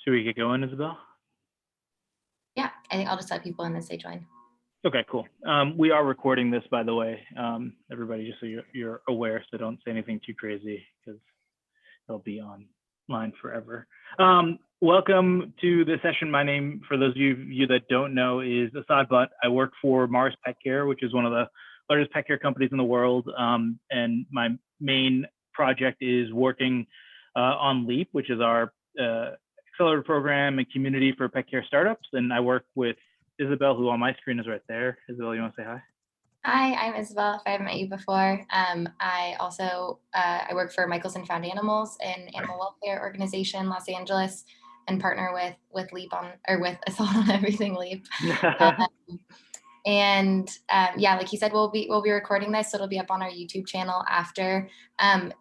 Should we get going, Isabel? Yeah, I think I'll just let people in as they join. Okay, cool. We are recording this, by the way, everybody, just so you're aware, so don't say anything too crazy because it'll be online forever. Welcome to the session. My name, for those of you that don't know, is Asad, but I work for Mars Pet Care, which is one of the largest pet care companies in the world. And my main project is working on LEAP, which is our accelerator program and community for pet care startups. And I work with Isabel, who on my screen is right there. Isabel, you want to say hi? Hi, I'm Isabel, if I haven't met you before. I also I work for Michelson Found Animals, an animal welfare organization in Los Angeles, and partner with Leap on, or with Assault on Everything Leap. Yeah, like he said, we'll be recording this, so it'll be up on our YouTube channel after.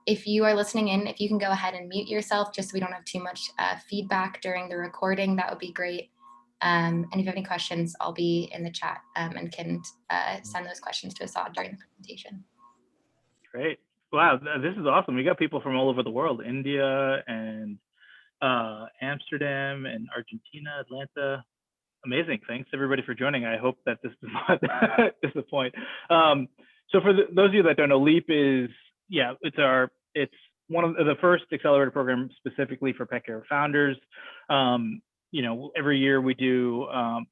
If you are listening in, if you can go ahead and mute yourself, just so we don't have too much feedback during the recording, that would be great. And if you have any questions, I'll be in the chat and can send those questions to Asad during the presentation. Great. Wow, this is awesome. We got people from all over the world, India and Amsterdam and Argentina, Atlanta. Amazing. Thanks everybody for joining. I hope that this does not disappoint. So for those of you that don't know, LEAP is, it's one of the first accelerator programs specifically for pet care founders. Every year we do an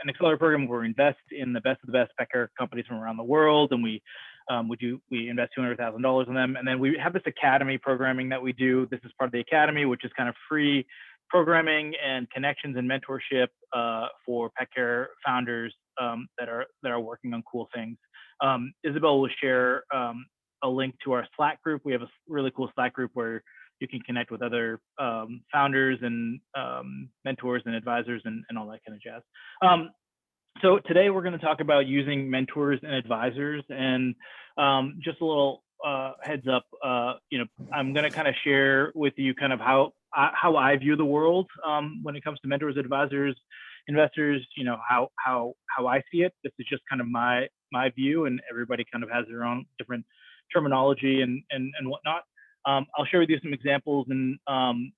accelerator program where we invest in the best of the best pet care companies from around the world, and we invest $200,000 in them. And then we have this academy programming that we do. This is part of the academy, which is kind of free programming and connections and mentorship for pet care founders that are working on cool things. Isabel will share a link to our Slack group. We have a really cool Slack group where you can connect with other founders and mentors and advisors and all that kind of jazz. So today we're going to talk about using mentors and advisors, and just a little heads up, I'm going to kind of share with you kind of how I view the world when it comes to mentors, advisors, investors, how I see it. This is just kind of my view, and everybody kind of has their own different terminology and whatnot. I'll share with you some examples and some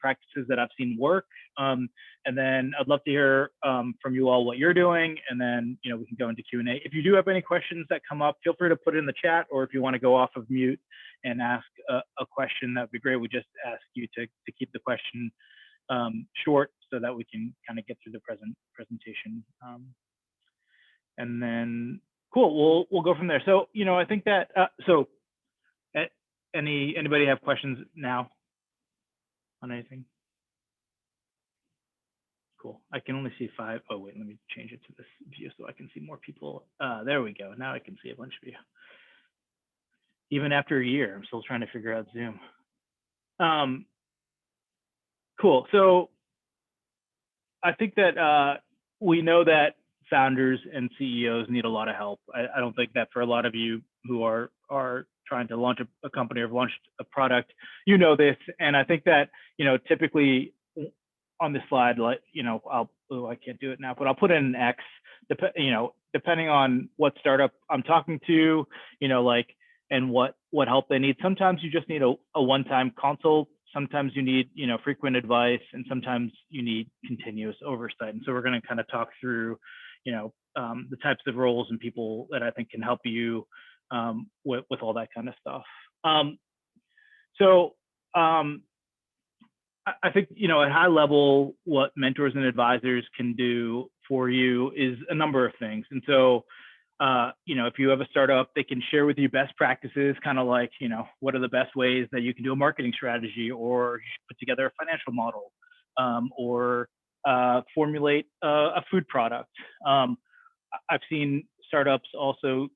practices that I've seen work. And then I'd love to hear from you all what you're doing. And then, we can go into Q&A. If you do have any questions that come up, feel free to put it in the chat, or if you want to go off of mute and ask a question, that'd be great. We just ask you to keep the question short so that we can kind of get through the presentation. And then, cool, we'll go from there. So, I think that, anybody have questions now on anything? Cool. I can only see 5. Oh, wait, let me change it to this view so I can see more people. There we go. Now I can see a bunch of you. Even after a year, I'm still trying to figure out Zoom. Cool. So I think that we know that founders and CEOs need a lot of help. I don't think that for a lot of you who are trying to launch a company or have launched a product, this. And I think that, typically on this slide, like, I can't do it now, but I'll put in an X, depending on what startup I'm talking to, and what help they need. Sometimes you just need a one-time consult. Sometimes you need, frequent advice, and sometimes you need continuous oversight. And so we're going to kind of talk through, the types of roles and people that I think can help you with all that kind of stuff. I think, at high level, what mentors and advisors can do for you is a number of things. And so, if you have a startup, they can share with you best practices, kind of like, what are the best ways that you can do a marketing strategy, or put together a financial model, or formulate a food product. I've seen startups also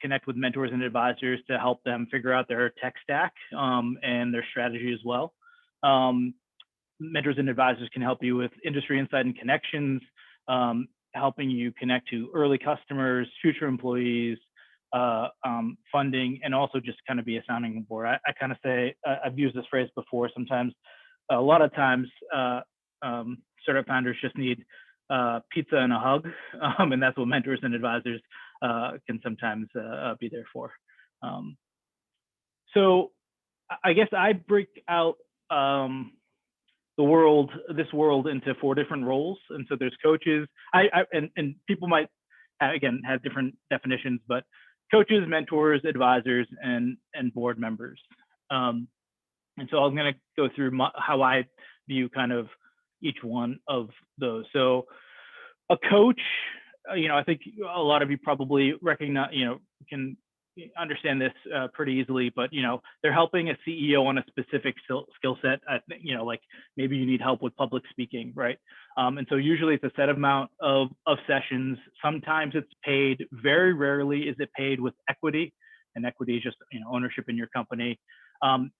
connect with mentors and advisors to help them figure out their tech stack and their strategy as well. Mentors and advisors can help you with industry insight and connections, helping you connect to early customers, future employees, funding, and also just kind of be a sounding board. I kind of say, I've used this phrase before, sometimes, a lot of times, startup founders just need pizza and a hug, and that's what mentors and advisors can sometimes be there for. So I guess I break out this world into 4 different roles. And so there's coaches. And people might again have different definitions, but coaches, mentors, advisors, and board members. And so I'm going to go through how I view kind of each one of those. So a coach, I think a lot of you probably recognize, can understand this pretty easily, but they're helping a CEO on a specific skill set. I think, like maybe you need help with public speaking, right? And so usually it's a set amount of sessions. Sometimes it's paid. Very rarely is it paid with equity, and equity is just ownership in your company.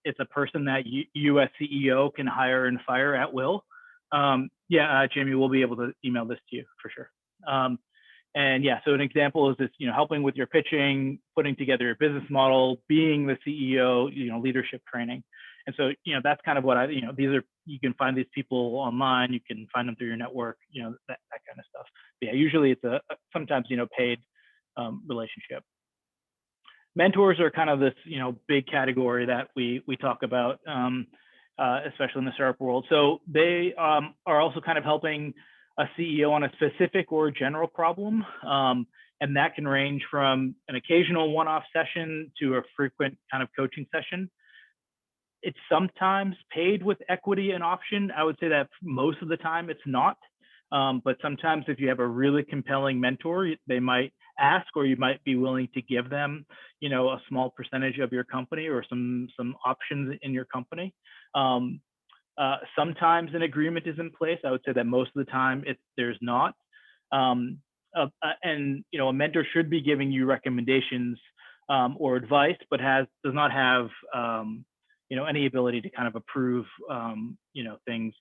It's a person that you as CEO can hire and fire at will. Jamie, we'll be able to email this to you for sure. And yeah, so an example is this, helping with your pitching, putting together your business model, being the CEO, leadership training. And so, that's kind of what these are, you can find these people online, you can find them through your network, that kind of stuff. But yeah, usually it's a sometimes, paid relationship. Mentors are kind of this, big category that we talk about, especially in the startup world. So they are also kind of helping a CEO on a specific or general problem. And that can range from an occasional one-off session to a frequent kind of coaching session. It's sometimes paid with equity and option. I would say that most of the time it's not. But sometimes if you have a really compelling mentor, they might ask, or you might be willing to give them, a small percentage of your company or some options in your company. Sometimes an agreement is in place. I would say that most of the time there's not. And a mentor should be giving you recommendations or advice, but does not have any ability to kind of approve things.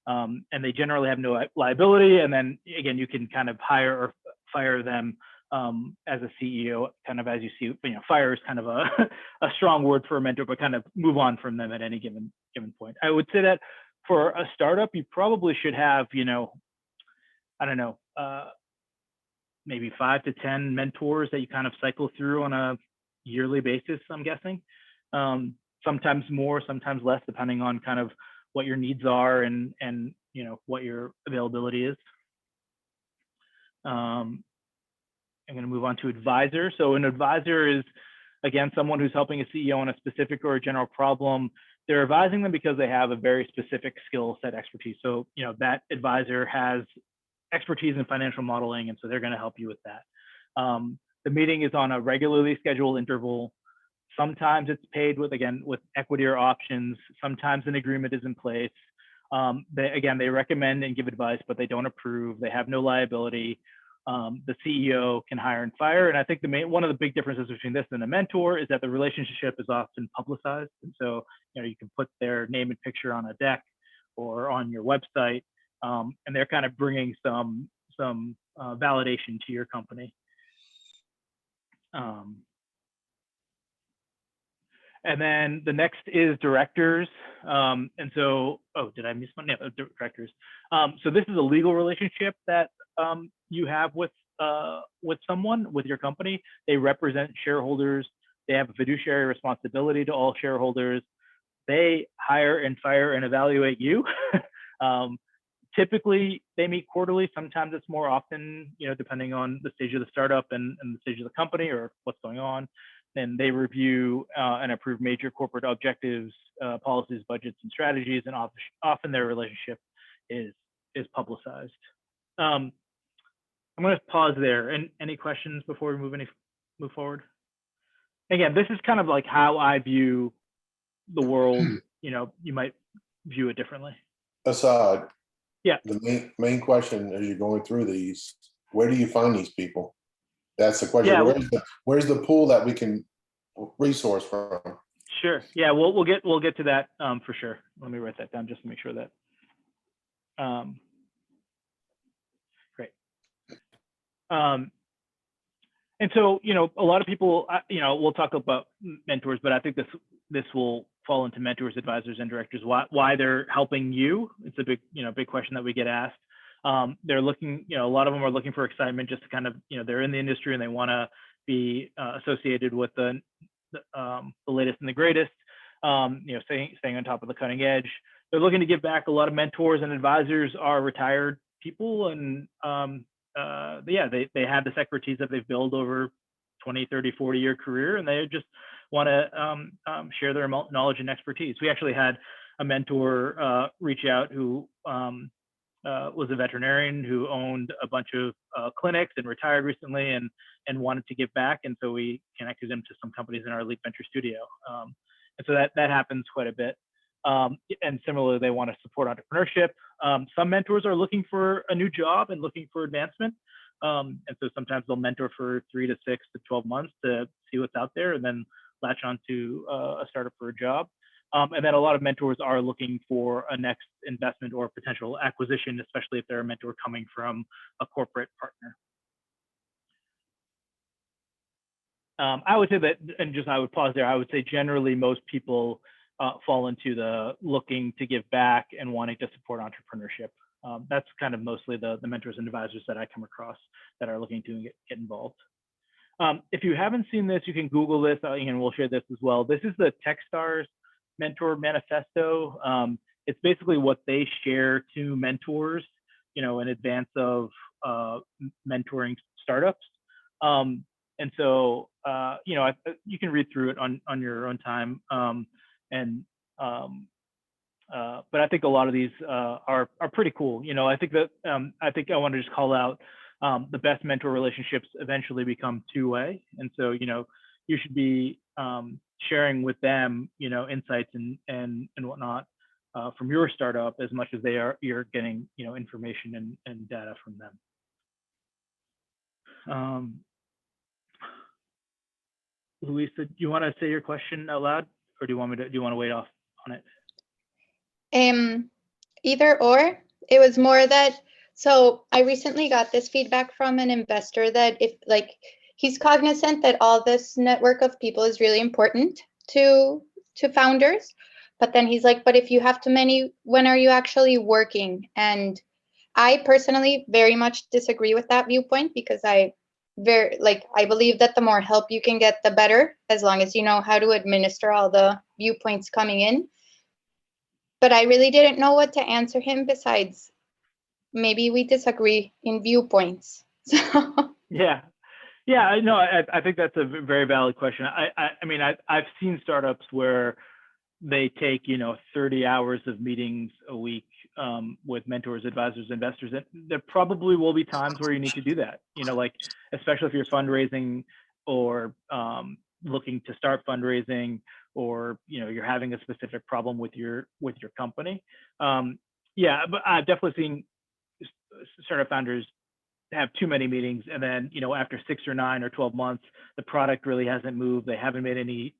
And they generally have no liability. And then again, you can kind of hire or fire them as a CEO, kind of as you see. Fire is kind of a strong word for a mentor, but kind of move on from them at any given point. I would say that for a startup, you probably should have, I don't know, maybe 5 to 10 mentors that you kind of cycle through on a yearly basis, I'm guessing. Sometimes more, sometimes less, depending on kind of what your needs are and what your availability is. I'm going to move on to advisor. So an advisor is, again, someone who's helping a CEO on a specific or a general problem. They're advising them because they have a very specific skill set expertise. So, that advisor has expertise in financial modeling, and so they're going to help you with that. The meeting is on a regularly scheduled interval. Sometimes it's paid with equity or options. Sometimes an agreement is in place. They recommend and give advice, but they don't approve. They have no liability. The CEO can hire and fire. And I think one of the big differences between this and a mentor is that the relationship is often publicized. And so, you can put their name and picture on a deck or on your website, and they're kind of bringing some validation to your company. And then the next is directors. And so, did I miss one? Yeah, directors. So this is a legal relationship that you have with someone, with your company. They represent shareholders. They have a fiduciary responsibility to all shareholders. They hire and fire and evaluate you. Typically, they meet quarterly. Sometimes it's more often, depending on the stage of the startup and the stage of the company or what's going on. And they review and approve major corporate objectives, policies, budgets, and strategies. And often their relationship is publicized. I'm going to pause there. And any questions before we move forward? Again, this is kind of like how I view the world. You might view it differently. Asad. Yeah. The main question as you're going through these, where do you find these people? That's the question. Yeah. Where's the pool that we can resource from? Sure. Yeah, we'll get to that for sure. Let me write that down just to make sure that. Great. And so a lot of people, we'll talk about mentors, but I think this will fall into mentors, advisors, and directors. Why they're helping you? It's a big question that we get asked. They're looking, a lot of them are looking for excitement, just to kind of, they're in the industry and they want to be associated with the latest and the greatest, staying on top of the cutting edge. they're looking to give back. A lot of mentors and advisors are retired people, and yeah, they have this expertise that they've built over 20, 30, 40-year career, and they just want to share their knowledge and expertise. We actually had a mentor reach out who was a veterinarian who owned a bunch of clinics and retired recently, and wanted to give back. And so we connected him to some companies in our Leap Venture studio. And so that happens quite a bit. And similarly, they want to support entrepreneurship. Some mentors are looking for a new job and looking for advancement. And so sometimes they'll mentor for 3 to 6 to 12 months to see what's out there and then latch on to a startup for a job. And then a lot of mentors are looking for a next investment or potential acquisition, especially if they're a mentor coming from a corporate partner. I would say that, and just I would pause there, I would say generally most people fall into the looking to give back and wanting to support entrepreneurship. That's kind of mostly the mentors and advisors that I come across that are looking to get involved. If you haven't seen this, you can Google this, and we'll share this as well. This is the Techstars Mentor Manifesto. It's basically what they share to mentors, in advance of mentoring startups. And so, you can read through it on your own time. But I think a lot of these are pretty cool. I think that I want to just call out the best mentor relationships eventually become two-way, and so you should be sharing with them insights and whatnot from your startup as much as you're getting information and data from them. Luisa, do you want to say your question out loud, or do you want to wait off on it? Either or. It was more that, so I recently got this feedback from an investor that he's cognizant that all this network of people is really important to founders, but then he's like, but if you have too many, when are you actually working? And I personally very much disagree with that viewpoint, because I believe that the more help you can get, the better, as long as you know how to administer all the viewpoints coming in. But I really didn't know what to answer him besides maybe we disagree in viewpoints. So. Yeah. No, I think that's a very valid question. I mean, I've seen startups where they take 30 hours of meetings a week with mentors, advisors, investors. And there probably will be times where you need to do that. Especially if you're fundraising or looking to start fundraising, or you're having a specific problem with your company. Yeah, but I've definitely seen startup founders have too many meetings, and then after 6 or 9 or 12 months, the product really hasn't moved. They haven't made any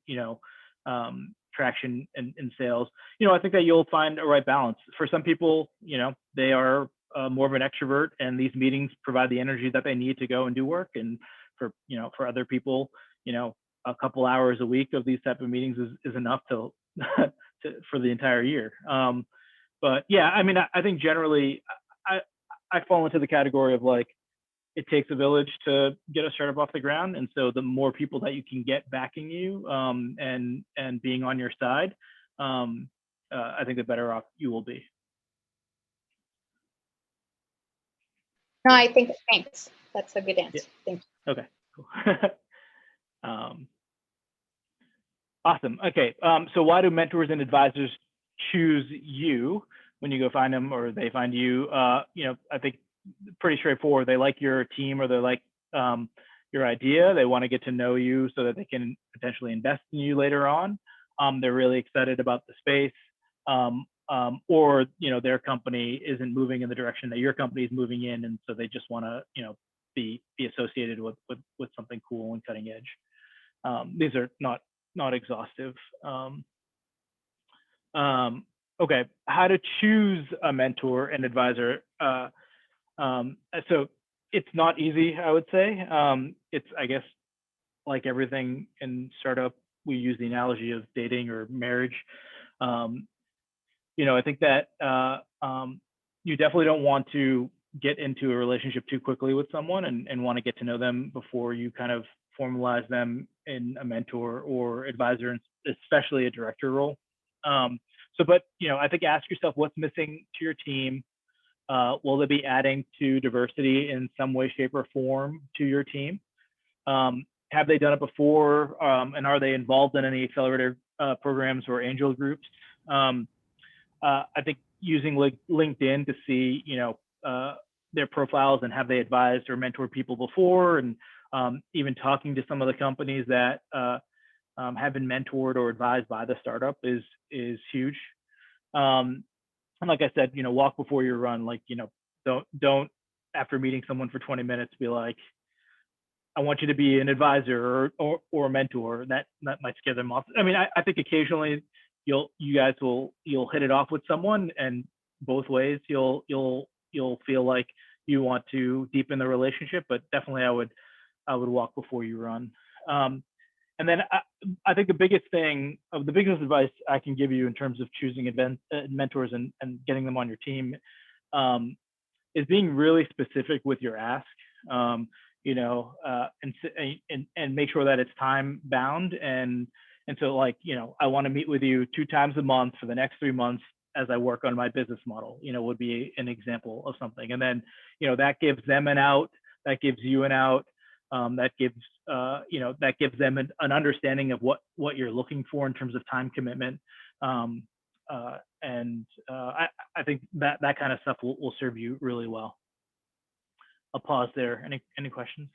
traction in sales. I think that you'll find a right balance. For some people, they are more of an extrovert, and these meetings provide the energy that they need to go and do work. And for other people, a couple hours a week of these type of meetings is enough to for the entire year. But yeah, I mean, I think generally I fall into the category of it takes a village to get a startup off the ground. And so the more people that you can get backing you and being on your side, I think the better off you will be. No, I think, thanks. That's a good answer. Yeah. Thank you. Okay, cool. Awesome. Okay. So why do mentors and advisors choose you when you go find them, or they find you? I think pretty straightforward. They like your team, or they like your idea. They want to get to know you so that they can potentially invest in you later on. They're really excited about the space, or their company isn't moving in the direction that your company is moving in, and so they just want to be associated with something cool and cutting edge. These are not exhaustive. Okay, how to choose a mentor and advisor. So it's not easy, I would say. It's, I guess, like everything in startup, we use the analogy of dating or marriage. I think that you definitely don't want to get into a relationship too quickly with someone and want to get to know them before you kind of formalize them in a mentor or advisor, especially a director role. but I think ask yourself what's missing to your team. Will they be adding to diversity in some way, shape, or form to your team? Have they done it before? And are they involved in any accelerator programs or angel groups? I think using LinkedIn to see, their profiles and have they advised or mentored people before, and even talking to some of the companies that have been mentored or advised by the startup is huge. And like I said, walk before you run. Like, don't after meeting someone for 20 minutes be like, I want you to be an advisor or a mentor. That might scare them off. I mean, I think occasionally you'll hit it off with someone, and both ways you'll feel like you want to deepen the relationship. But definitely, I would walk before you run. And then I think the biggest advice I can give you in terms of choosing mentors and getting them on your team is being really specific with your ask, and make sure that it's time bound. And so, like, I want to meet with you 2 times a month for the next 3 months as I work on my business model, would be an example of something. And then, that gives them an out, that gives you an out. That gives them an understanding of what you're looking for in terms of time commitment, and I think that kind of stuff will serve you really well. I'll pause there. Any questions?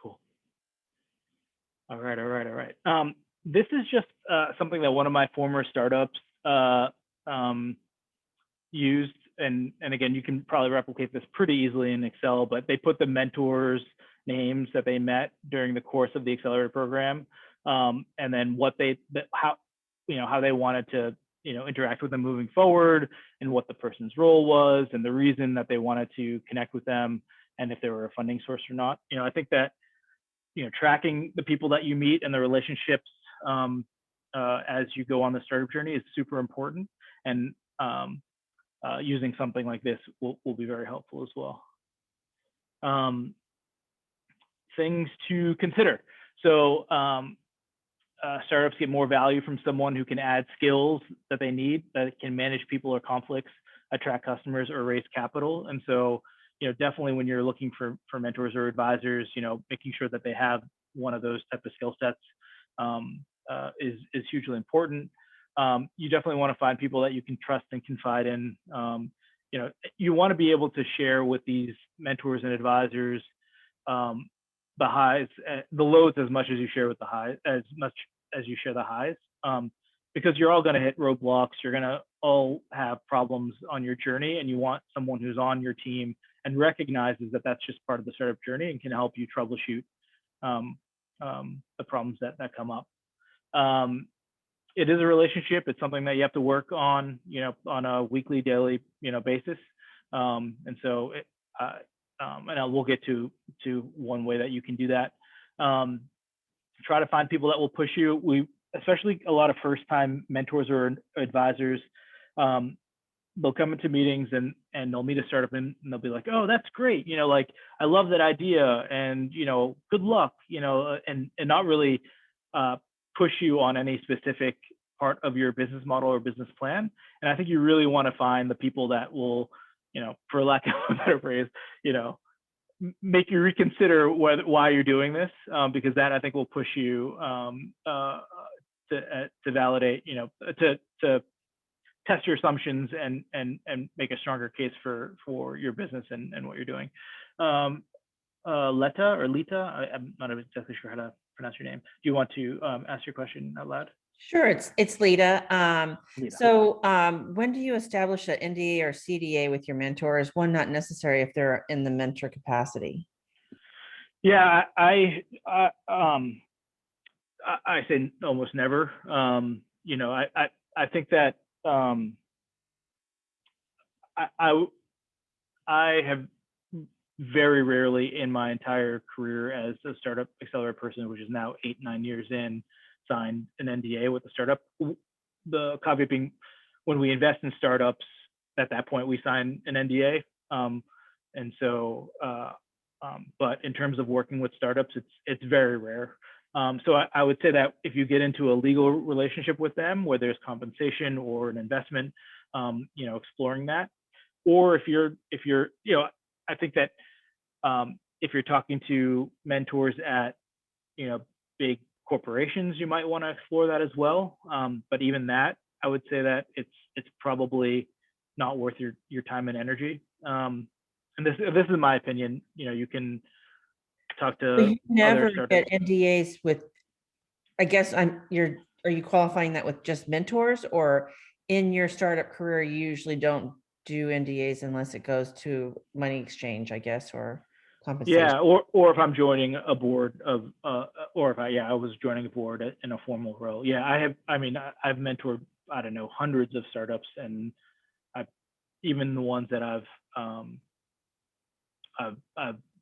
Cool. All right. This is just something that one of my former startups used. And again, you can probably replicate this pretty easily in Excel, but they put the mentors' names that they met during the course of the accelerator program, and then how they wanted to interact with them moving forward, and what the person's role was, and the reason that they wanted to connect with them, and if they were a funding source or not. I think that tracking the people that you meet and the relationships as you go on the startup journey is super important, and using something like this will be very helpful as well. Things to consider. So startups get more value from someone who can add skills that they need, that can manage people or conflicts, attract customers, or raise capital. And so, definitely when you're looking for mentors or advisors, making sure that they have one of those type of skill sets is hugely important. You definitely want to find people that you can trust and confide in. You want to be able to share with these mentors and advisors the highs, the lows as much as you share with the highs, as much as you share the highs, because you're all going to hit roadblocks. You're going to all have problems on your journey, and you want someone who's on your team and recognizes that that's just part of the startup journey and can help you troubleshoot the problems that come up. It is a relationship. It's something that you have to work on, on a weekly, daily, basis. And so, we'll get to one way that you can do that. Try to find people that will push you. Especially a lot of first-time mentors or advisors, they'll come into meetings and they'll meet a startup and they'll be like, "Oh, that's great. Like, I love that idea, and good luck. And not really push you on any specific part of your business model or business plan." And I think you really want to find the people that will, for lack of a better phrase, make you reconsider why you're doing this, because that, I think, will push you to validate, to test your assumptions and make a stronger case for your business and what you're doing. Leta or Lita, I'm not exactly sure how to pronounce your name. Do you want to ask your question out loud? Sure, it's Lita. Lita. So when do you establish an NDA or CDA with your mentors? One not necessary if they're in the mentor capacity. Yeah, I say almost never. I think that I have very rarely in my entire career as a startup accelerator person, which is now 8-9 years in, signed an NDA with the startup. The caveat being, when we invest in startups, at that point we sign an NDA. And so, but in terms of working with startups, it's very rare. So I would say that if you get into a legal relationship with them where there's compensation or an investment, exploring that, or if you're, I think that if you're talking to mentors at, big corporations, you might want to explore that as well. But even that, I would say that it's probably not worth your time and energy. And this is my opinion. You can talk So to you never other startups. get NDAs with, I guess are you qualifying that with just mentors, or in your startup career, you usually don't do NDAs unless it goes to money exchange, I guess, or compensation? Yeah, or if I'm joining a board of, or if I was joining a board in a formal role. Yeah, I've mentored, I don't know, hundreds of startups, and even the ones that I've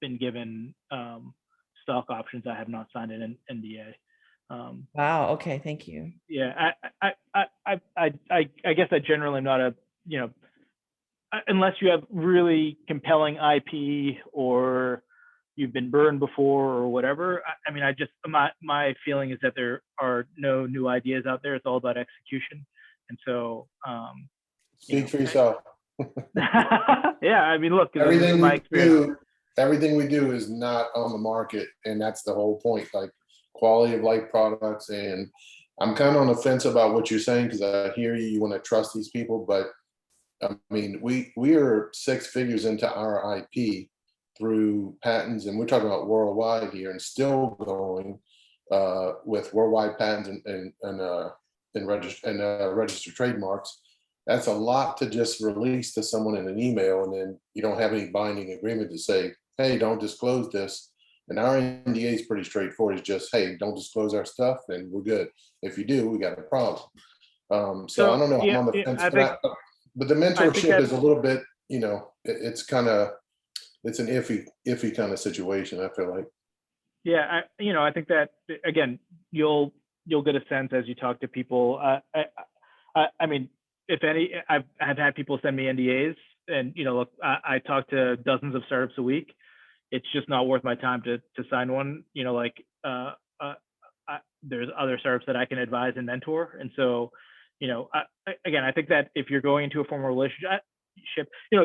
been given stock options, I have not signed an NDA. Wow. Okay. Thank you. Yeah, I guess I generally am not a, unless you have really compelling IP or you've been burned before or whatever. My feeling is that there are no new ideas out there. It's all about execution. And so, Speak for yourself. yeah, look, Everything my we experience. everything we do is not on the market, and that's the whole point. Like quality of life products, and I'm kind of on the fence about what you're saying because I hear you. You want to trust these people, but we are 6 figures into our IP through patents, and we're talking about worldwide here, and still going with worldwide patents and registered trademarks. That's a lot to just release to someone in an email, and then you don't have any binding agreement to say, hey, don't disclose this. And our NDA is pretty straightforward. It's just, hey, don't disclose our stuff and we're good. If you do, we got a problem. So I don't know, I'm on the fence. But the mentorship is a little bit, it's an iffy kind of situation, I feel like. Yeah, I think that, again, you'll get a sense as you talk to people. If any, I've had people send me NDAs, and look, I talk to dozens of startups a week. It's just not worth my time to sign one. There's other startups that I can advise and mentor, and so, I think that if you're going into a formal relationship,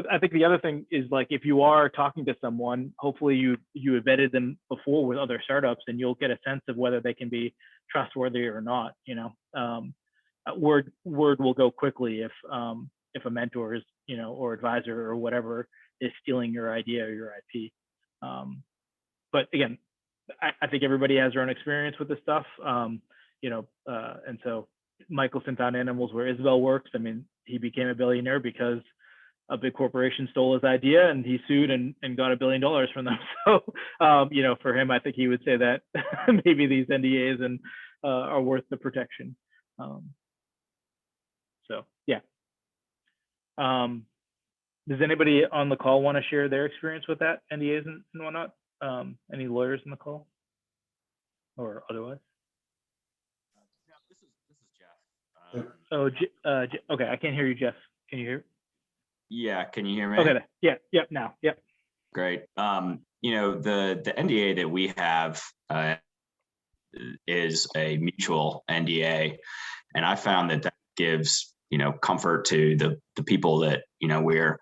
I think the other thing is, like, if you are talking to someone, hopefully you have vetted them before with other startups, and you'll get a sense of whether they can be trustworthy or not. Word will go quickly if a mentor is, or advisor or whatever is stealing your idea or your IP. But again, I think everybody has their own experience with this stuff. And so Michelson found animals where Isabel works. He became a billionaire because a big corporation stole his idea, and he sued and got $1 billion from them. So, for him, I think he would say that maybe these NDAs are worth the protection. So yeah. Does anybody on the call want to share their experience with that, NDAs and whatnot? Any lawyers in the call or otherwise? No, this is Jeff. Okay, I can't hear you, Jeff. Can you hear? Yeah, can you hear me? Okay, yeah, yep, now, yep. Great. The NDA that we have is a mutual NDA, and I found that gives comfort to the people that we're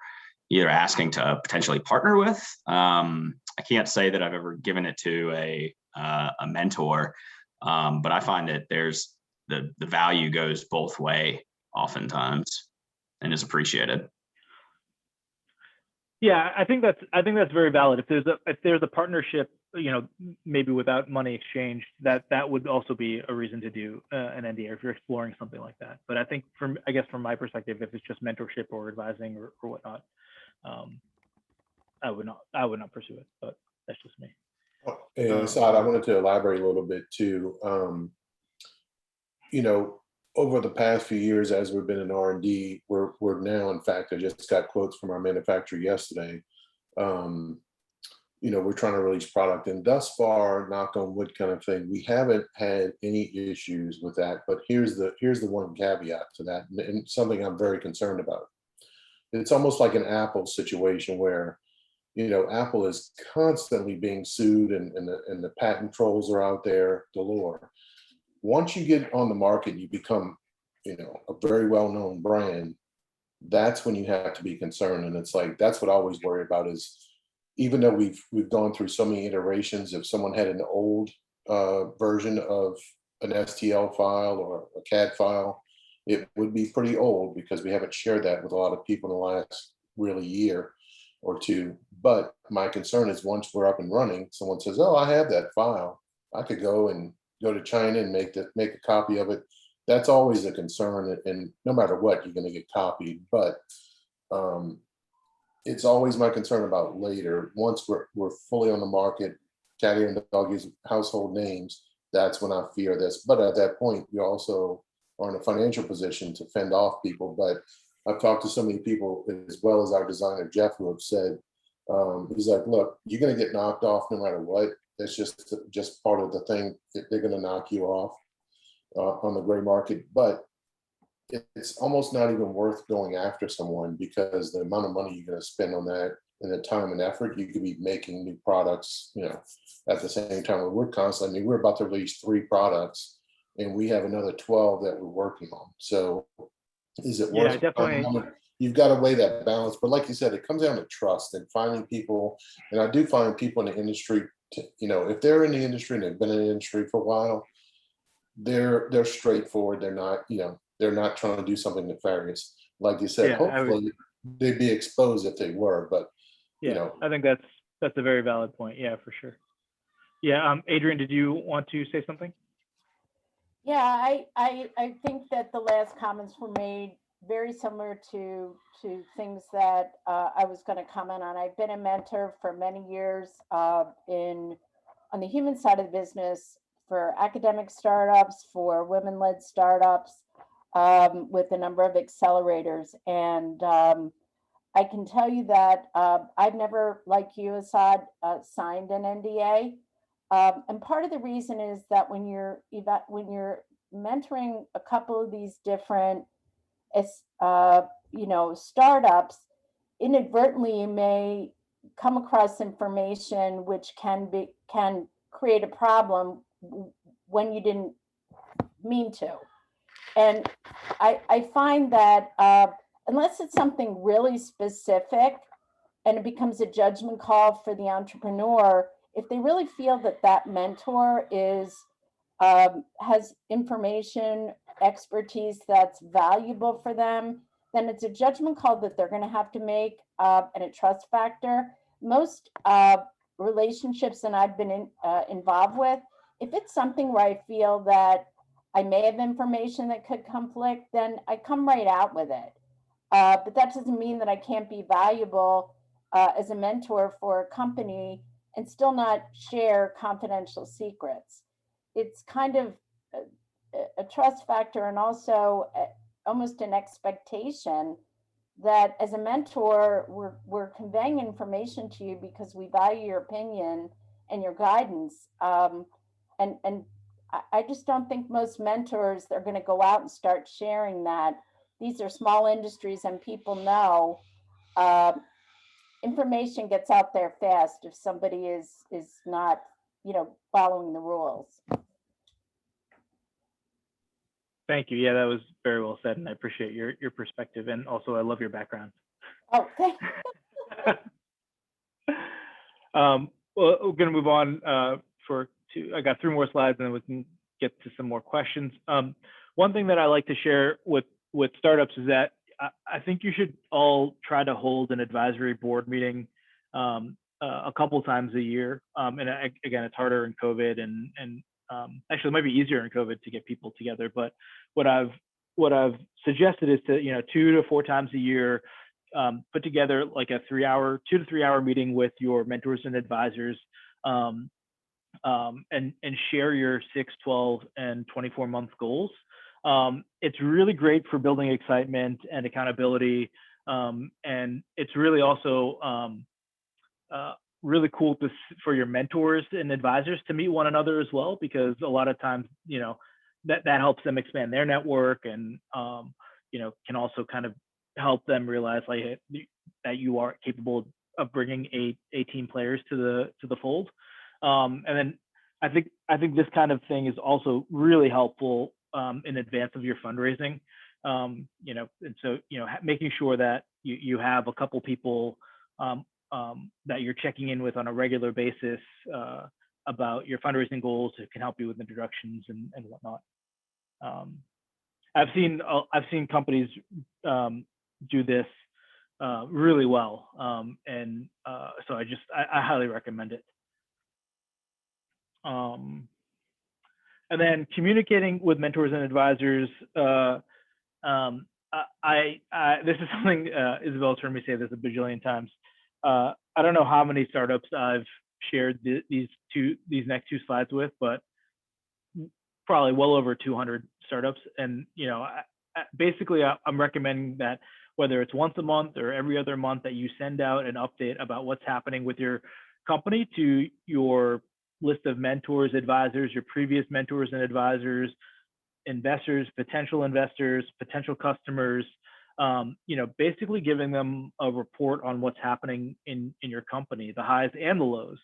either asking to potentially partner with. I can't say that I've ever given it to a mentor, but I find that there's the value goes both way oftentimes and is appreciated. Yeah, I think that's very valid. If there's a partnership, maybe without money exchanged, that would also be a reason to do an NDA if you're exploring something like that. But I think from my perspective, if it's just mentorship or advising or whatnot, I would not pursue it. But that's just me. And Asad, I wanted to elaborate a little bit too. Over the past few years, as we've been in R&D, we're now, in fact, I just got quotes from our manufacturer yesterday. We're trying to release product, and thus far, knock on wood kind of thing, we haven't had any issues with that. But here's the one caveat to that, and something I'm very concerned about. It's almost like an Apple situation where Apple is constantly being sued, and the patent trolls are out there galore. Once you get on the market, you become, a very well-known brand. That's when you have to be concerned. And it's like, that's what I always worry about is, even though we've gone through so many iterations, if someone had an old version of an STL file or a CAD file, it would be pretty old because we haven't shared that with a lot of people in the last really year or two. But my concern is, once we're up and running, someone says, "Oh, I have that file. I could go to China and make a copy of it." That's always a concern, and no matter what, you're going to get copied. But it's always my concern about later. Once we're fully on the market, Caddy and Doggy's household names, that's when I fear this. But at that point, you also are in a financial position to fend off people. But I've talked to so many people, as well as our designer Jeff, who have said, he's like, "Look, you're going to get knocked off no matter what. That's just part of the thing. They're going to knock you off on the gray market." But it's almost not even worth going after someone, because the amount of money you're going to spend on that and the time and effort, you could be making new products, at the same time. We're constantly, I mean, we're about to release 3 products, and we have another 12 that we're working on. So is it worth? Definitely. You've got to weigh that balance. But like you said, it comes down to trust and finding people. And I do find people in the industry, if they're in the industry and they've been in the industry for a while, they're straightforward. They're not, they're not trying to do something nefarious. Like you said, hopefully they'd be exposed if they were, but I think that's a very valid point. Yeah, for sure. Yeah. Adrian, did you want to say something? Yeah, I think that the last comments were made very similar to things that I was going to comment on. I've been a mentor for many years on the human side of the business, for academic startups, for women-led startups, with a number of accelerators. And I can tell you that I've never, like you, Asad, signed an NDA. And part of the reason is that when you're mentoring a couple of these different startups, inadvertently you may come across information which can create a problem when you didn't mean to. And I find that unless it's something really specific and it becomes a judgment call for the entrepreneur, if they really feel that mentor has information, expertise that's valuable for them, then it's a judgment call that they're going to have to make, and a trust factor. Most relationships that I've been involved with, if it's something where I feel that I may have information that could conflict, then I come right out with it. But that doesn't mean that I can't be valuable as a mentor for a company and still not share confidential secrets. It's kind of a trust factor, and also almost an expectation that as a mentor, we're conveying information to you because we value your opinion and your guidance. And I just don't think most mentors are going to go out and start sharing that. These are small industries, and people know information gets out there fast if somebody is not, following the rules. Thank you. Yeah, that was very well said, and I appreciate your perspective, and also I love your background. Oh, thank you. Well, we're going to move on I got 3 more slides, and then we can get to some more questions. One thing that I like to share with startups is that I think you should all try to hold an advisory board meeting a couple times a year. And again, it's harder in COVID, and actually it might be easier in COVID to get people together. But what I've suggested is to 2 to 4 times a year, put together like a 2 to 3 hour meeting with your mentors and advisors, and share your 6, 12, and 24-month goals. It's really great for building excitement and accountability. And it's really also really cool for your mentors and advisors to meet one another as well, because a lot of times, that helps them expand their network, and, can also kind of help them realize that you are capable of bringing 18 players to the fold. And then I think this kind of thing is also really helpful in advance of your fundraising. And so making sure that you have a couple people that you're checking in with on a regular basis about your fundraising goals, who can help you with introductions and whatnot. I've seen companies do this really well, and so I highly recommend it. And then communicating with mentors and advisors. This is something Isabel's heard me say this a bajillion times. I don't know how many startups I've shared these next two slides with, but probably well over 200 startups. And basically, I'm recommending that whether it's once a month or every other month, that you send out an update about what's happening with your company to your list of mentors, advisors, your previous mentors and advisors, investors, potential customers, basically giving them a report on what's happening in your company, the highs and the lows.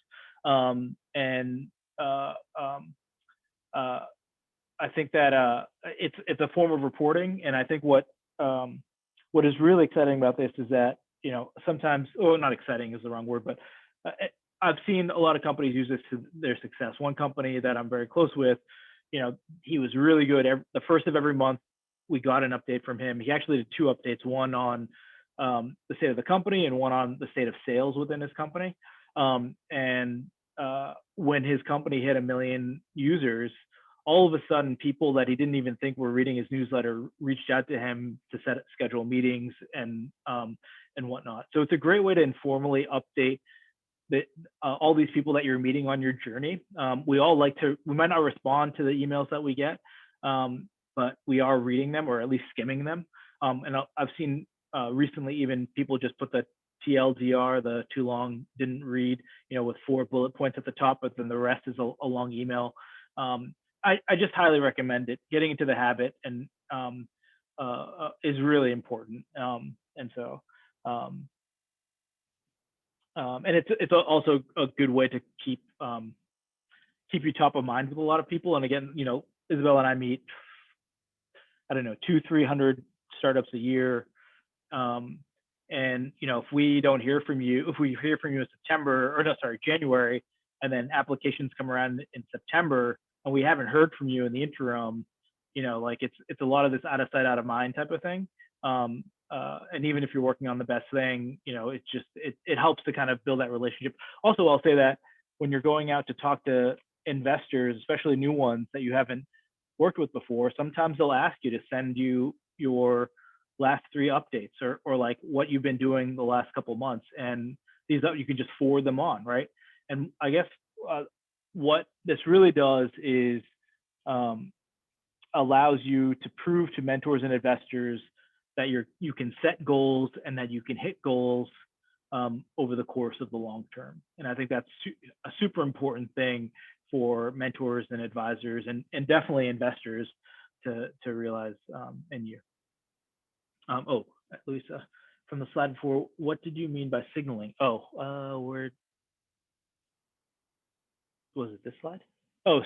I think that it's a form of reporting, and I think what is really exciting about this is that sometimes, not exciting is the wrong word, but I've seen a lot of companies use this to their success. One company that I'm very close with, he was really good. The first of every month, we got an update from him. He actually did two updates, one on the state of the company and one on the state of sales within his company. When his company hit 1 million users, all of a sudden, people that he didn't even think were reading his newsletter reached out to him to schedule meetings and whatnot. So it's a great way to informally update all these people that you're meeting on your journey. We might not respond to the emails that we get, but we are reading them, or at least skimming them. And I've seen recently even people just put the TLDR, the too long, didn't read, with 4 bullet points at the top, but then the rest is a long email. I just highly recommend it. Getting into the habit and is really important. And it's also a good way to keep you top of mind with a lot of people. And again, Isabel and I meet, 200-300 startups a year. And if we don't hear from you, if we hear from you in January, and then applications come around in September, and we haven't heard from you in the interim, it's a lot of this out of sight, out of mind type of thing. And even if you're working on the best thing, it helps to kind of build that relationship. Also, I'll say that when you're going out to talk to investors, especially new ones that you haven't worked with before, sometimes they'll ask you to send you your last 3 updates or like what you've been doing the last couple of months, and these you can just forward them on, right? And I guess what this really does is allows you to prove to mentors and investors that you can set goals and that you can hit goals over the course of the long term. And I think that's a super important thing for mentors and advisors and definitely investors to realize in you. Lisa, from the slide before, what did you mean by signaling? Where was it? This slide?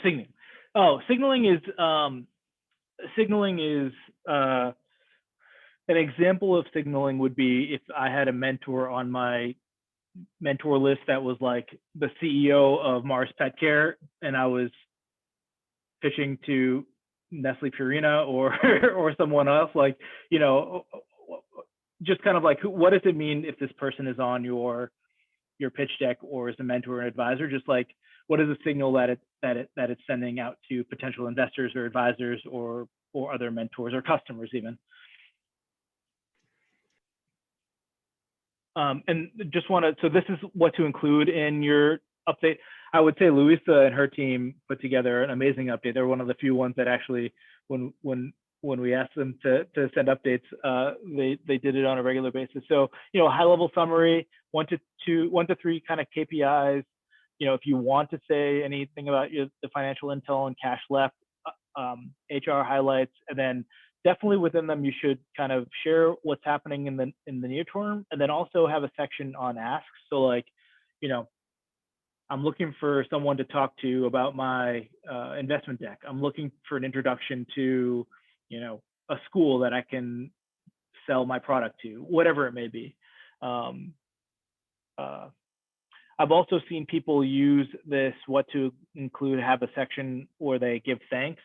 Signaling. Signaling is an example of signaling would be if I had a mentor on my mentor list that was like the CEO of Mars Pet Care, and I was pitching to Nestle Purina or someone else, just kind of like, what does it mean if this person is on your pitch deck or as a mentor and advisor? Just like, what is the signal that it's sending out to potential investors or advisors or other mentors or customers even? And just so this is what to include in your update. I would say Louisa and her team put together an amazing update. They're one of the few ones that actually, when we asked them to send updates, they did it on a regular basis. So, high level summary, 1 to 3 kind of KPIs. If you want to say anything about the financial intel and cash left, HR highlights, and then definitely within them, you should kind of share what's happening in the near term, and then also have a section on asks. So like, you know, I'm looking for someone to talk to about my investment deck. I'm looking for an introduction to, you know, a school that I can sell my product to, whatever it may be. I've also seen people use this what to include, have a section where they give thanks,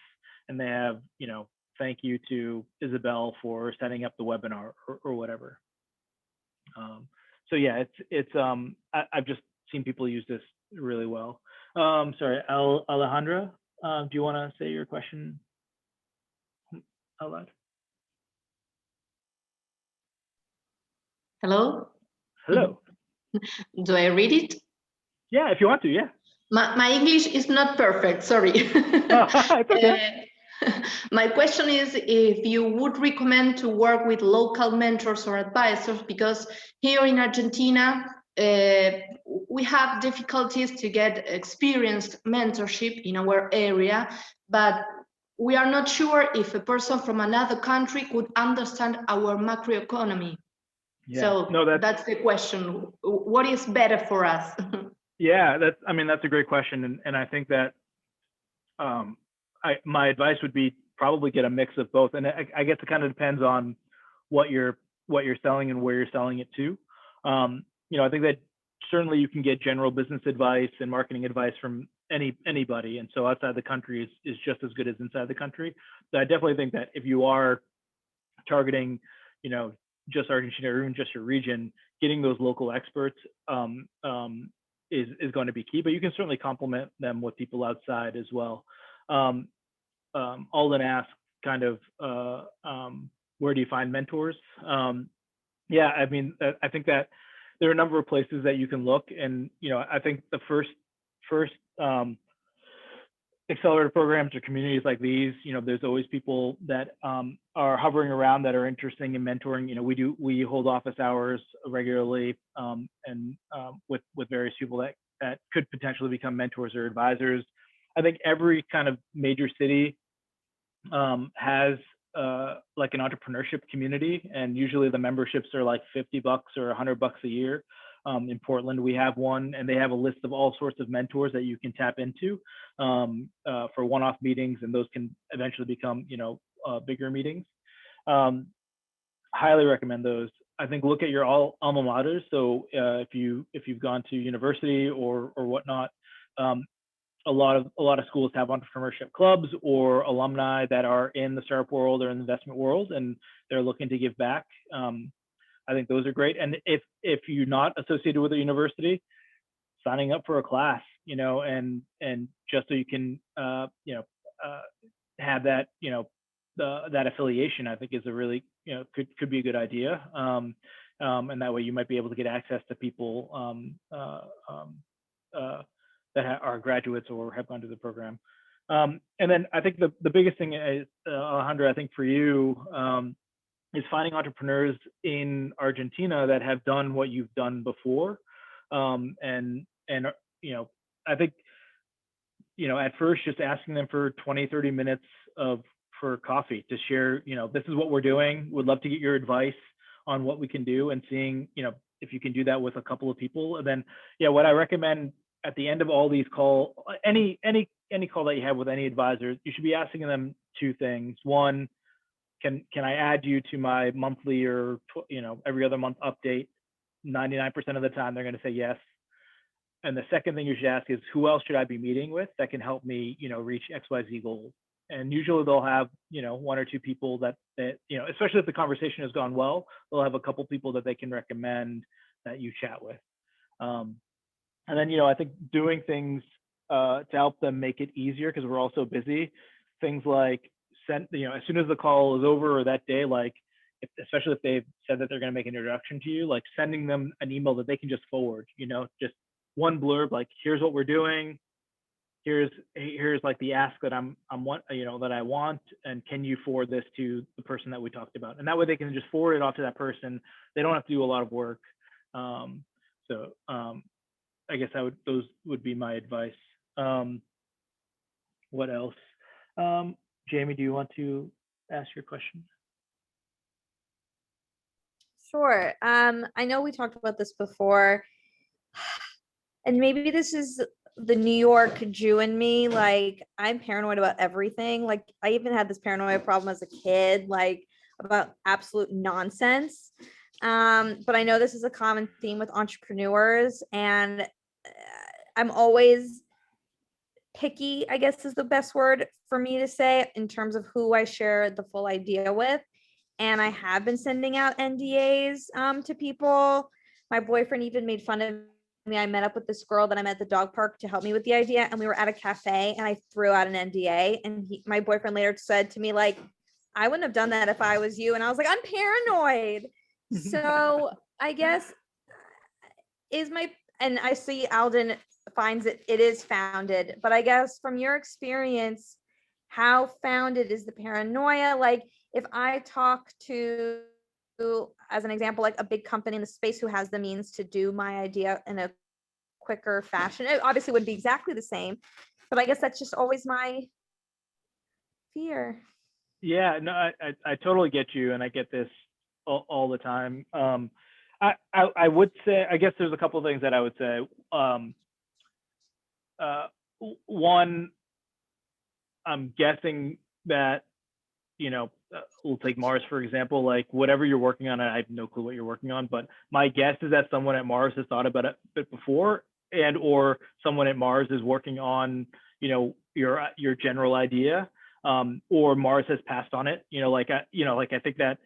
and they have, you know, thank you to Isabel for setting up the webinar or whatever. So yeah, I've just seen people use this really well. Sorry, Alejandra, do you want to say your question out loud? Hello? Hello. Do I read it? Yeah, if you want to, yeah. My English is not perfect, sorry. It's okay. My question is if you would recommend to work with local mentors or advisors, because here in Argentina, we have difficulties to get experienced mentorship in our area, but we are not sure if a person from another country could understand our macroeconomy. Yeah. So No, that's the question. What is better for us? Yeah, that's a great question, and I think that my advice would be probably get a mix of both, and I guess it kind of depends on what you're selling and where you're selling it to. You know, I think that certainly you can get general business advice and marketing advice from anybody, and so outside the country is just as good as inside the country. So I definitely think that if you are targeting, you know, just Argentina or even just your region, getting those local experts is going to be key, but you can certainly complement them with people outside as well. Alden asked kind of, where do you find mentors? Yeah, I mean, I think that there are a number of places that you can look, and, you know, I think the first accelerator programs or communities like these, you know, there's always people that are hovering around that are interested in mentoring. You know, we hold office hours regularly, and with various people that could potentially become mentors or advisors. I think every kind of major city has like an entrepreneurship community, and usually the memberships are like $50 or $100 a year. In Portland, we have one, and they have a list of all sorts of mentors that you can tap into for one-off meetings, and those can eventually become, you know, bigger meetings. Highly recommend those. I think look at your alma maters. So if you've gone to university or whatnot, a lot of schools have entrepreneurship clubs or alumni that are in the startup world or in the investment world, and they're looking to give back. I think those are great. And if you're not associated with a university, signing up for a class, you know, and just so you can, you know, have that, you know, that affiliation, I think is a really, you know, could be a good idea. And that way you might be able to get access to people that are graduates or have gone to the program. And then I think the biggest thing is, Alejandra, I think for you, is finding entrepreneurs in Argentina that have done what you've done before. And you know, I think, you know, at first just asking them for 20, 30 minutes for coffee to share, you know, this is what we're doing. Would love to get your advice on what we can do, and seeing, you know, if you can do that with a couple of people. And then, yeah, what I recommend at the end of all these calls, any call that you have with any advisor, you should be asking them two things. One, can I add you to my monthly or, you know, every other month update? 99% of the time they're going to say yes. And the second thing you should ask is, who else should I be meeting with that can help me, you know, reach XYZ goals? And usually they'll have, you know, one or two people that you know, especially if the conversation has gone well, they'll have a couple people that they can recommend that you chat with. And then, you know, I think doing things to help them make it easier, because we're all so busy. Things like you know, as soon as the call is over or that day, like especially if they've said that they're going to make an introduction to you, like sending them an email that they can just forward, you know, just one blurb, like, here's what we're doing. Here's like the ask that that I want, and can you forward this to the person that we talked about? And that way they can just forward it off to that person. They don't have to do a lot of work. So I guess those would be my advice. What else? Jamie, do you want to ask your question. Sure. I know we talked about this before, and maybe this is the New York Jew in me. Like, I'm paranoid about everything. Like, I even had this paranoia problem as a kid, like about absolute nonsense. But I know this is a common theme with entrepreneurs, and I'm always picky, I guess is the best word for me to say, in terms of who I share the full idea with. And I have been sending out NDAs to people. My boyfriend even made fun of me. I met up with this girl that I met at the dog park to help me with the idea, and we were at a cafe, and I threw out an NDA, and my boyfriend later said to me, like, I wouldn't have done that if I was you. And I was like, I'm paranoid. So I guess and I see Alden finds it is founded, but I guess from your experience, how founded is the paranoia? Like, if I talk to, as an example, like a big company in the space who has the means to do my idea in a quicker fashion, it obviously wouldn't be exactly the same, but I guess that's just always my fear. Yeah, no, I totally get you, and I get this all the time. I would say, I guess there's a couple of things that I would say. One, I'm guessing that, we'll take Mars for example, like whatever you're working on, I have no clue what you're working on, but my guess is that someone at Mars has thought about it a bit before, and or someone at Mars is working on, your general idea, or Mars has passed on it, I think that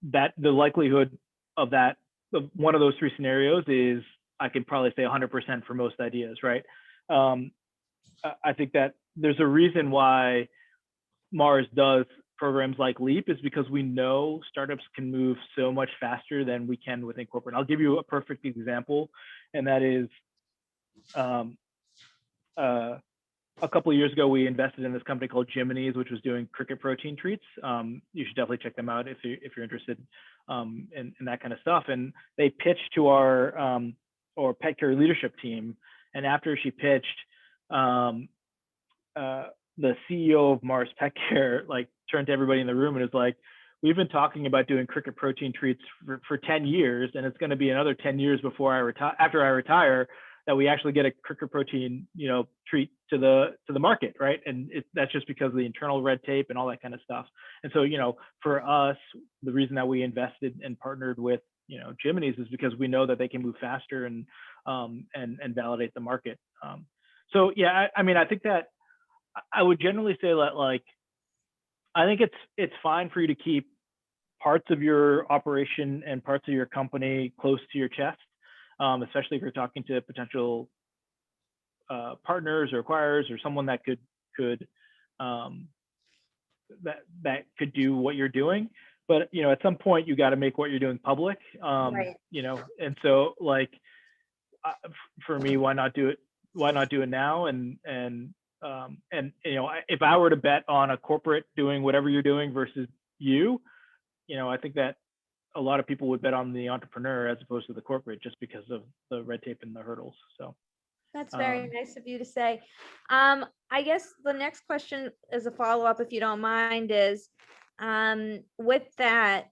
that the likelihood of that, of one of those three scenarios is, I can probably say 100% for most ideas, right? I think that there's a reason why Mars does programs like LEAP, is because we know startups can move so much faster than we can within corporate. I'll give you a perfect example, and that is a couple of years ago, we invested in this company called Jiminy's, which was doing cricket protein treats. You should definitely check them out if you're interested in that kind of stuff. And they pitched to our pet care leadership team. And after she pitched, the CEO of Mars Pet Care turned to everybody in the room and was like, "We've been talking about doing cricket protein treats for 10 years, and it's going to be another 10 years before after I retire, that we actually get a cricket protein, treat to the market, right?" And that's just because of the internal red tape and all that kind of stuff. And so, for us, the reason that we invested and partnered with, Jiminy's is because we know that they can move faster and validate the market. So yeah, I think that I would generally say that, I think it's fine for you to keep parts of your operation and parts of your company close to your chest. Especially if you're talking to potential partners or acquirers or someone that could that could do what you're doing. But at some point you got to make what you're doing public. Right. And so for me, why not do it? Why not do it now? And if I were to bet on a corporate doing whatever you're doing versus you, I think that a lot of people would bet on the entrepreneur as opposed to the corporate, just because of the red tape and the hurdles. So that's very nice of you to say. I guess the next question as a follow-up, if you don't mind, is with that,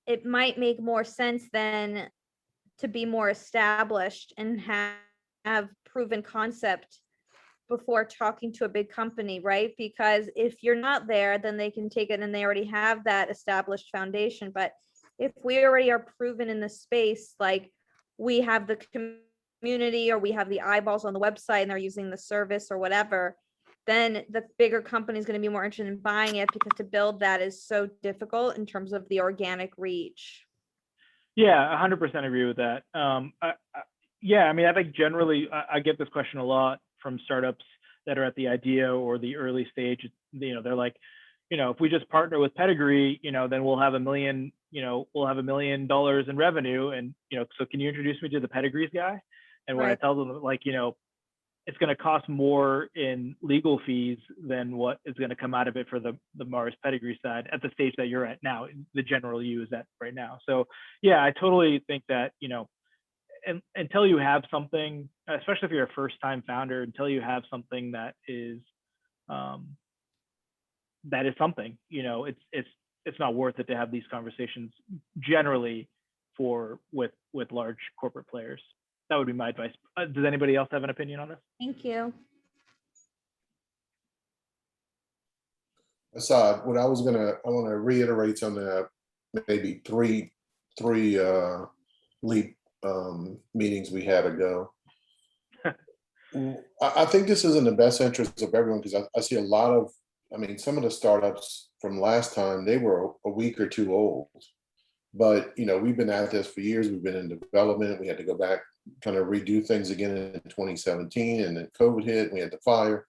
it might make more sense then to be more established and have proven concept before talking to a big company, right? Because if you're not there, then they can take it and they already have that established foundation. But if we already are proven in the space, like we have the community or we have the eyeballs on the website and they're using the service or whatever, then the bigger company is going to be more interested in buying it, because to build that is so difficult in terms of the organic reach. Yeah, 100% agree with that. I think generally I get this question a lot from startups that are at the idea or the early stage. They're like, if we just partner with Pedigree, then we'll have $1 million, we'll have $1 million in revenue. And, so can you introduce me to the Pedigrees guy? And when I tell them, it's going to cost more in legal fees than what is going to come out of it for the Mars Pedigree side at the stage that you're at now, the general you is at right now. So yeah, I totally think that, until you have something, especially if you're a first time founder, until you have something that is that is something, it's not worth it to have these conversations generally with large corporate players. That would be my advice. Does anybody else have an opinion on this? Thank you. Asad, I want to reiterate something that maybe three leap meetings we had ago. I think this is in the best interest of everyone, because I see a lot of, some of the startups from last time, they were a week or two old. But, we've been at this for years. We've been in development. We had to go back, kind of redo things again in 2017, and then COVID hit, we had the fire.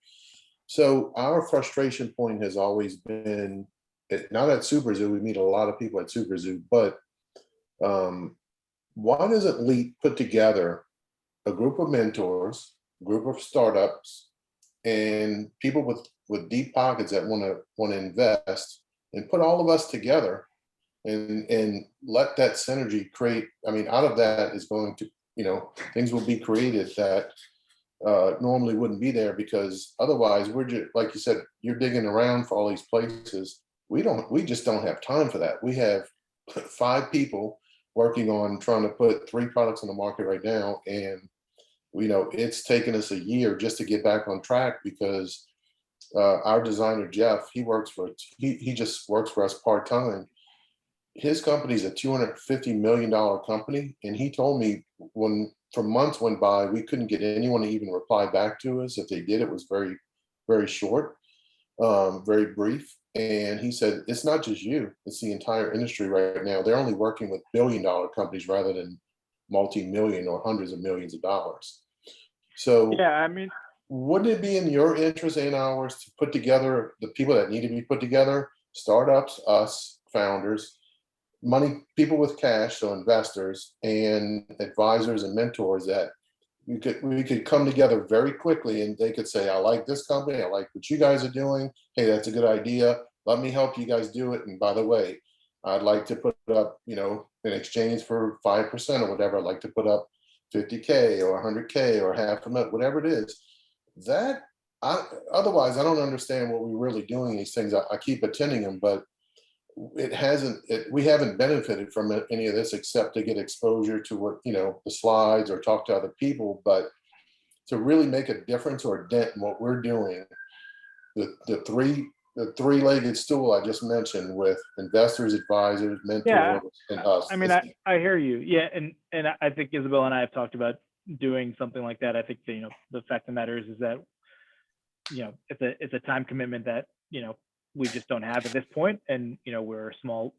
So our frustration point has always been, not at SuperZoo, we meet a lot of people at SuperZoo, but why doesn't LEAP put together a group of mentors, group of startups, and people with deep pockets that want to invest, and put all of us together and let that synergy create, out of that is going to, things will be created that normally wouldn't be there, because otherwise we're just, like you said, you're digging around for all these places. We just don't have time for that. We have 5 people working on trying to put 3 products on the market right now, and it's taken us a year just to get back on track, because our designer Jeff, he just works for us part-time. His company's a $250 million company, and he told me for months went by, we couldn't get anyone to even reply back to us. If they did, it was very, very short, very brief. And he said, it's not just you, it's the entire industry right now. They're only working with billion-dollar companies rather than multi-million or hundreds of millions of dollars. So yeah, wouldn't it be in your interest and ours to put together the people that need to be put together, startups, us, founders, money, people with cash, so investors and advisors and mentors, that we could come together very quickly, and they could say, I like this company, I like what you guys are doing. Hey, that's a good idea. Let me help you guys do it. And by the way, I'd like to put up, in exchange for 5% or whatever, I'd like to put up 50K or 100K or $500,000, whatever it is. Otherwise, I don't understand what we're really doing these things. I keep attending them, but we haven't benefited from any of this except to get exposure to what, the slides or talk to other people. But to really make a difference or a dent in what we're doing, the three-legged stool I just mentioned, with investors, advisors, mentors, and us. I hear you. Yeah, and I think Isabel and I have talked about doing something like that. I think the fact of the matter is that it's a time commitment that we just don't have at this point, and we're a small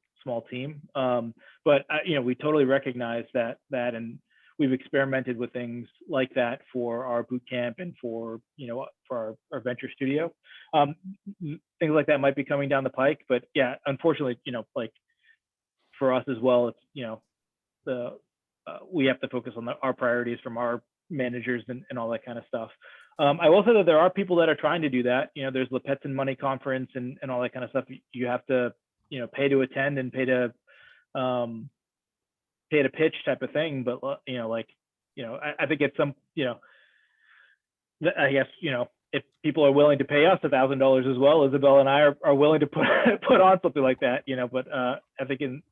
team. But we totally recognize that, and we've experimented with things like that for our boot camp and for our venture studio. Things like that might be coming down the pike, but yeah, unfortunately, like for us as well, it's we have to focus on our priorities from our managers and all that kind of stuff. I will say that there are people that are trying to do that. There's the Pets and Money conference and all that kind of stuff. You have to, pay to attend and pay to pitch type of thing. But I think it's some, I guess, if people are willing to pay us $1,000 as well, Isabel and I are willing to put on something like that, But I think in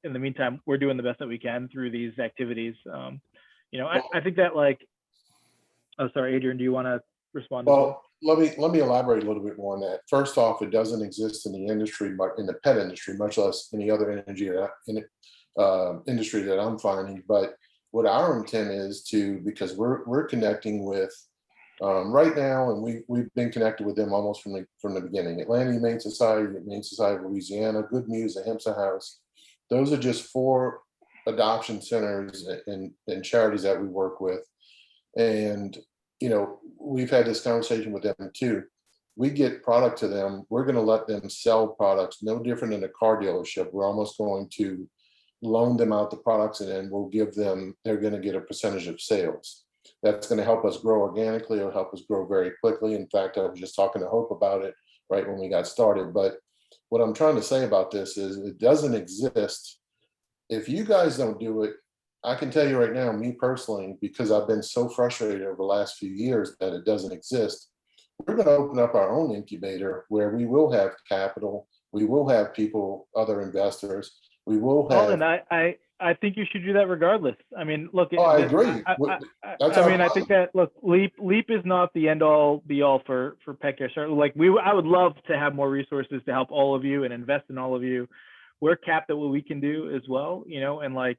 the meantime, we're doing the best that we can through these activities. I think that oh, sorry, Adrian, do you want to respond? Well, let me elaborate a little bit more on that. First off, it doesn't exist in the industry, in the pet industry, much less any other industry that I'm finding. But what our intent is because we're connecting with right now, and we've been connected with them almost from the beginning. Atlanta Humane Society, Humane Society of Louisiana, Good Muse, the Hempsa House. Those are just 4 adoption centers and charities that we work with. And, we've had this conversation with them too. We get product to them. We're going to let them sell products, no different than a car dealership. We're almost going to loan them out the products, and then they're going to get a percentage of sales. That's going to help us grow organically, or help us grow very quickly. In fact, I was just talking to Hope about it right when we got started. But what I'm trying to say about this is it doesn't exist. If you guys don't do it, I can tell you right now, me personally, because I've been so frustrated over the last few years that it doesn't exist, we're going to open up our own incubator where we will have capital, we will have people, other investors, we will Well, have. and I think you should do that regardless. I mean, look. Oh, I agree. That's our I think that look, Leap is not the end all be all for pet care. Certainly, like I would love to have more resources to help all of you and invest in all of you. We're capped at what we can do as well, you know, and like,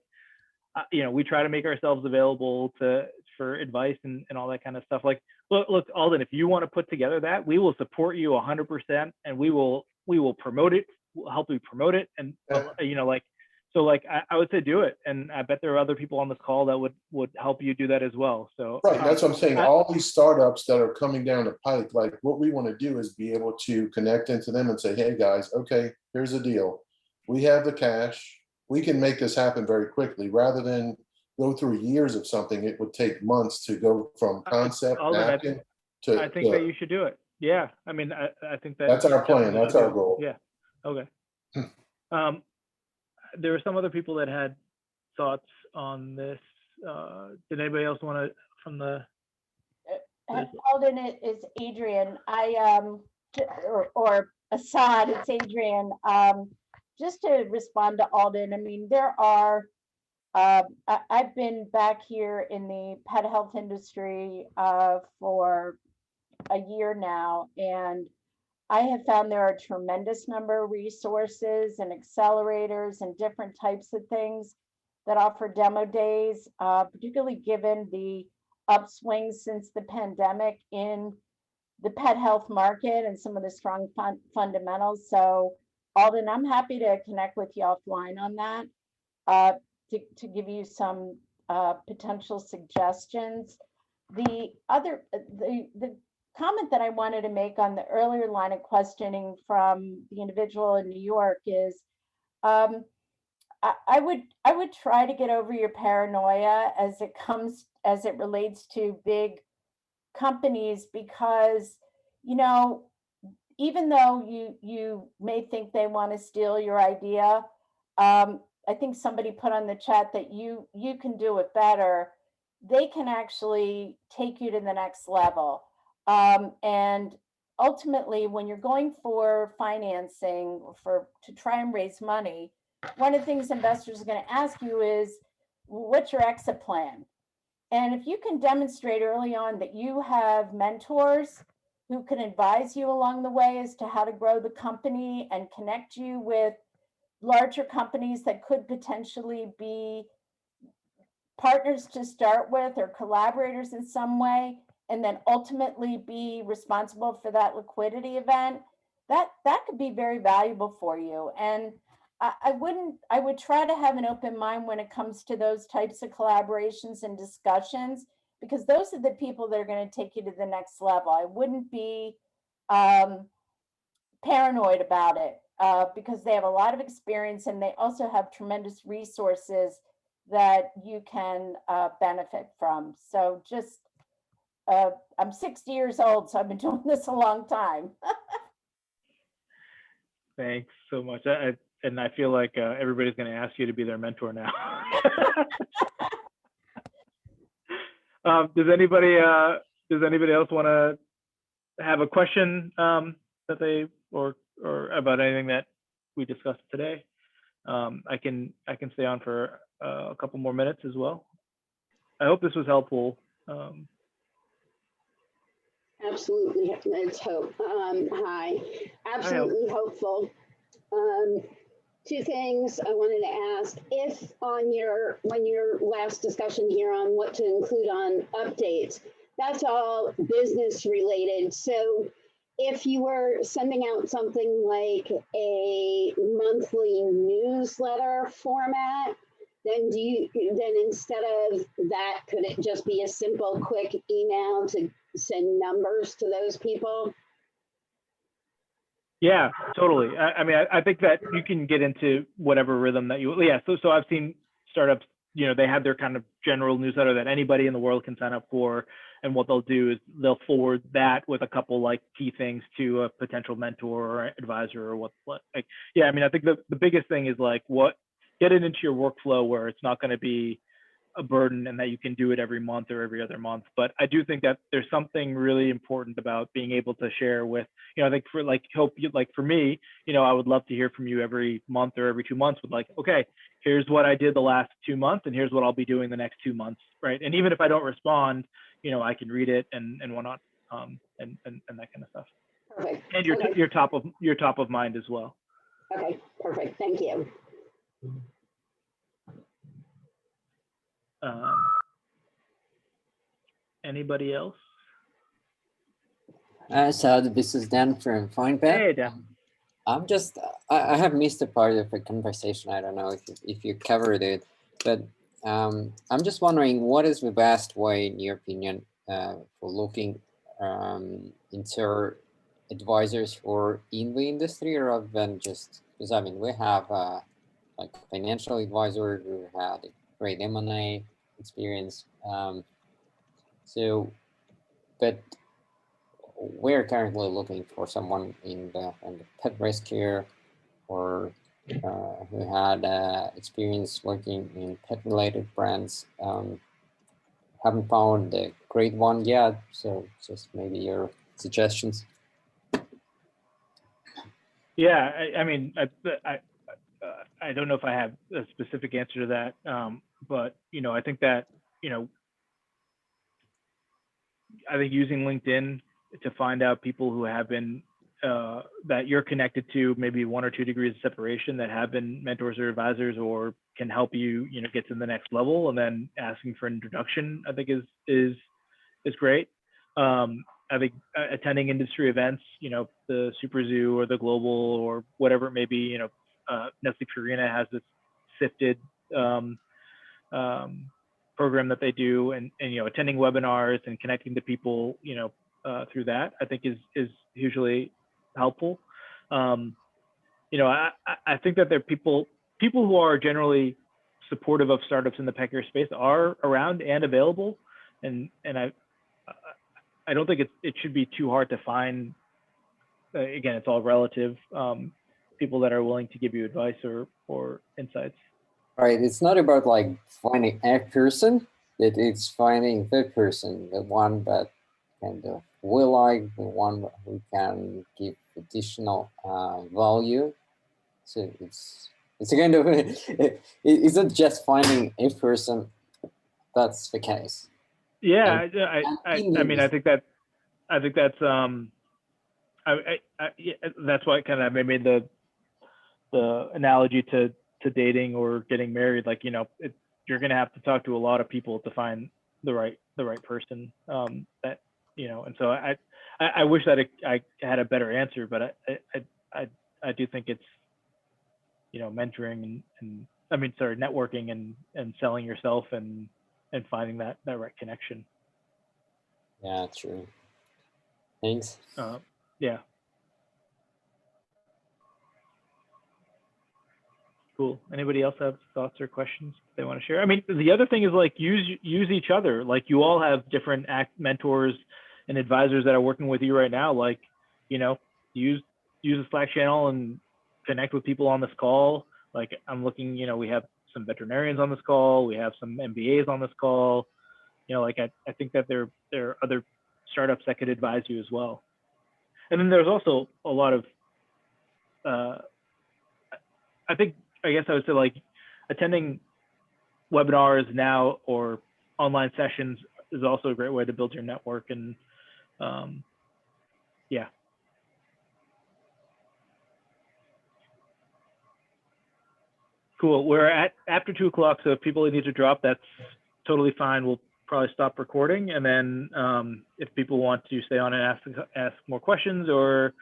you know, we try to make ourselves available for advice and all that kind of stuff. Like, look, Alden, if you want to put together that, we will support you 100%, and we will promote it. We'll help you promote it, and you know, like. So like I would say do it, and I bet there are other people on this call that would help you do that as well. So right, that's what I'm saying. All these startups that are coming down the pike, like what we want to do is be able to connect into them and say, hey guys, okay, here's the deal. We have the cash. We can make this happen very quickly rather than go through years of something. It would take months to go from concept napkin to. I think that you should do it. Yeah, I mean, I think that's our plan. That's our goal. Yeah. Okay. There were some other people that had thoughts on this. Did anybody else want to from the? Alden, it is Adrian. Or Asad, it's Adrian. Just to respond to Alden, I mean, there are. I've been back here in the pet health industry for a year now, and I have found there are a tremendous number of resources and accelerators and different types of things that offer demo days, particularly given the upswing since the pandemic in the pet health market and some of the strong fundamentals. So Alden, I'm happy to connect with you offline on that to give you some potential suggestions. The comment that I wanted to make on the earlier line of questioning from the individual in New York is I would try to get over your paranoia as it relates to big companies, because you know, even though you may think they want to steal your idea, I think somebody put on the chat that you can do it better. They can actually take you to the next level. And ultimately, when you're going for financing to try and raise money, one of the things investors are going to ask you is, what's your exit plan? And if you can demonstrate early on that you have mentors who can advise you along the way as to how to grow the company and connect you with larger companies that could potentially be partners to start with or collaborators in some way, and then ultimately be responsible for that liquidity event, that could be very valuable for you. And I would try to have an open mind when it comes to those types of collaborations and discussions, because those are the people that are going to take you to the next level. I wouldn't be paranoid about it because they have a lot of experience, and they also have tremendous resources that you can benefit from. So just, I'm 60 years old, so I've been doing this a long time. Thanks so much. And I feel like everybody's going to ask you to be their mentor now. Does anybody else want to have a question that they or about anything that we discussed today? I can stay on for a couple more minutes as well. I hope this was helpful. Absolutely, let's hope. Hi, absolutely hopeful. Two things I wanted to ask. If on your last discussion here on what to include on updates, that's all business related. So if you were sending out something like a monthly newsletter format, then instead of that, could it just be a simple, quick email to send numbers to those people? Yeah, totally. I mean, I think that you can get into whatever rhythm that you, So I've seen startups, you know, they have their kind of general newsletter that anybody in the world can sign up for. And what they'll do is they'll forward that with a couple like key things to a potential mentor or advisor or what like, I mean, I think the biggest thing is like get it into your workflow where it's not going to be a burden and that you can do it every month or every other month. But I do think that there's something really important about being able to share with, I think for for me, I would love to hear from you every month or every 2 months with like, okay, here's what I did the last 2 months and here's what I'll be doing the next 2 months, right? And even if I don't respond, I can read it and whatnot, and that kind of stuff. Perfect. And Okay. you're top of mind as well. Okay, perfect. Thank you. Anybody else? So this is Dan from FinePath. Hey, Dan. I'm just, I have missed a part of the conversation. I don't know if you covered it, but I'm just wondering, what is the best way, in your opinion, for looking into advisors who are in the industry rather than just, because I mean, we have like financial advisor who had a great M&A experience. But we're currently looking for someone in the pet rescue or who had experience working in pet-related brands. Haven't found a great one yet, so just maybe your suggestions. Yeah, I mean, I don't know if I have a specific answer to that, but I think that I think using LinkedIn to find out people who have been that you're connected to, maybe 1 or 2 degrees of separation, that have been mentors or advisors or can help you, get to the next level, and then asking for an introduction, I think is great. I think attending industry events, the Super Zoo or the Global or whatever it may be, Nestle Purina has this sifted program that they do, and attending webinars and connecting to people, through that, I think is hugely helpful. I think that there are people who are generally supportive of startups in the pet care space are around and available, and I don't think it should be too hard to find. Again, it's all relative. People that are willing to give you advice or insights. Right. It's not about like finding a person, it's finding the person, the one that kind of we like, the one who can give additional value. So it's a kind of it's not just finding a person. That's the case. Yeah, I mean, I think that's that's why kind of I made the analogy to dating or getting married. Like, you're going to have to talk to a lot of people to find the right person. That and so I wish that I had a better answer, but I do think it's mentoring and networking and selling yourself and finding that right connection. Yeah, true. Thanks. Yeah. Cool. Anybody else have thoughts or questions they want to share? I mean, the other thing is like use each other. Like, you all have different mentors and advisors that are working with you right now. Like, use a Slack channel and connect with people on this call. Like, I'm looking, we have some veterinarians on this call. We have some MBAs on this call. Like I think that there are other startups that could advise you as well. And then there's also a lot of, I guess I would say, like, attending webinars now or online sessions is also a great way to build your network. And yeah. Cool. We're at after 2 o'clock, so if people need to drop, that's totally fine. We'll probably stop recording, and then if people want to stay on and ask more questions or